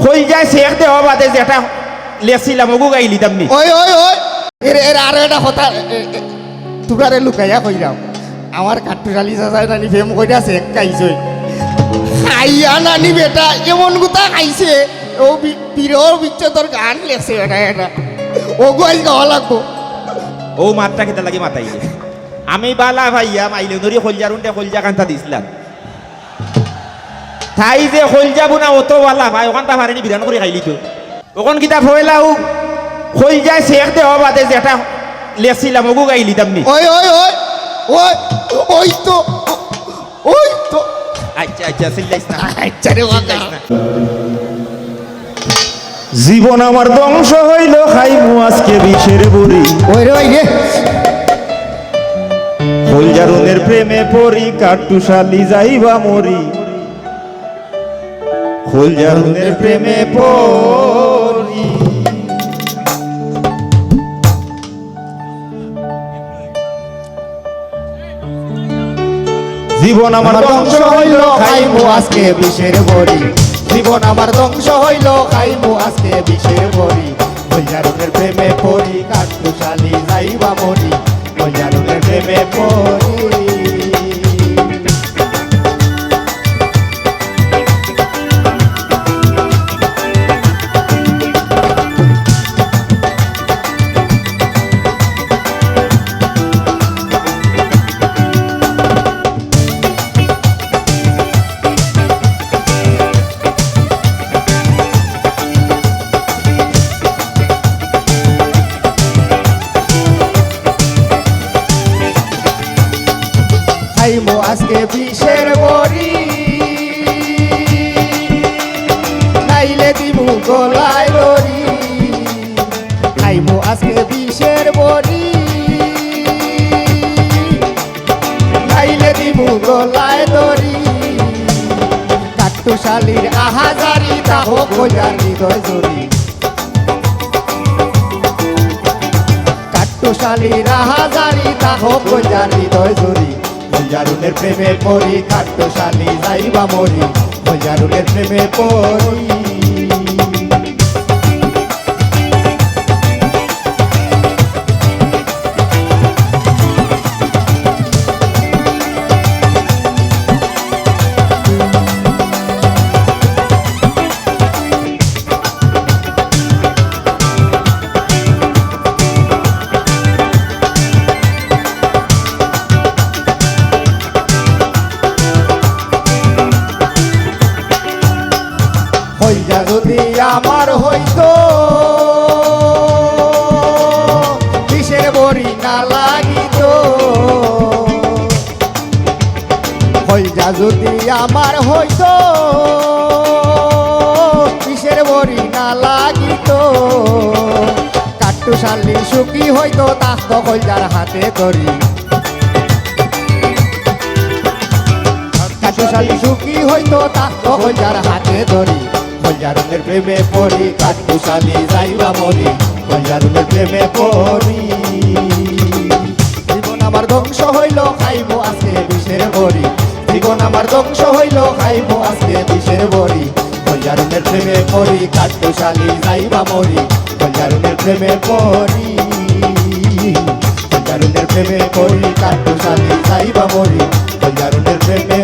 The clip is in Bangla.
কই যায় শেখ দেহ বাদে যেটা লেছিলাম ওগু গাইলি দামনি ওই ওই ওই এর আরো একটা কথা তোমরা লুকাইয়া কই যাও আমার কাঠুরালি চাচাই নানি ফেম কইরা শেখ খাইছই খাইয়া নানি বেটা এমন গুতা খাইছে ও পীরর বিচ্ছেদর গান লেখছে এটা এটা ওগু আইজ গাওয়া লাগবো ও মাত্রা খেতে লাগে মাতাইলে আমি বালা ভাইয়া মাইলে নরি খলজারুনটা খলজা কান্তা দিছিলাম তাই যে খলজাবো না অত বালা ভাই ওখানটা পারেনি বিধান করে খাইলি তো ওখান কিতা ফয়লাও কই যায় শেখ দেহ বাদে যেটা লেছিলাম ওগু গাইলি দামনি ওই ওই ওই ওই ওই তো ওই তো আচ্ছা আচ্ছা চিল্লাইস না আচ্ছা রে বাবা জীবন আমার ধ্বংস হইল খাইমু আজকে বিষের বুড়ি ওই রে ওই রে খলজারুনের প্রেমে পড়ি কাটুশালি যাইবা মরি খলজারুনের প্রেমে পড়ি জীবন আমার ধ্বংস হইল খাইমু আজকে বিষের বড়ি জীবন আমার ধ্বংস হইল খাইমু আজকে বিষের বড়ি খলজারুনের প্রেমে পড়ি কাঠুশালি যাইবা মরি খলজারুনের প্রেমে পড়ি খাইমু আজকে বিষের বড়ি নাইলে দিমু গলায় দড়ি খাইমু আজকে বিষের বড়ি নাইলে দিমু গলায় দড়ি কাটুশালির আহাজারি দাহ খোঁজার হৃদয় জড়ি কাটুশালির আহাজারি দাহ খোঁজার হৃদয় জড়ি খলজারুনের প্রেমে পড়ি কাঠশালি যাইবা মরি খলজারুনের প্রেমে পড়ি হইয়া যদি আমার হইতো বিষের বড়ি না লাগিত হইয়া যদি আমার হইতো বিষের বড়ি না লাগিত কাটুশালি সুখী হইতো তাস্ত খলজার হাতে ধরি কাটুশালি সুখী হইতো তাস্ত খলজার হাতে ধরি খলজারুনের প্রেমে পড়ি কাঠুশালি যাইবা মরি খলজারুনের প্রেমে পড়ি জীবন আমার ধ্বংস হইল খাইবো আজকে বিষের বড়ি জীবন আমার ধ্বংস হইল খাইবো আজকে বিষের বড়ি খলজারুনের প্রেমে পড়ি কাঠুশালি যাইবা মরি খলজারুনের প্রেমে পড়ি খলজারুনের প্রেমে পড়ি কাঠুশালি যাইবা মরি খলজারুনের প্রেমে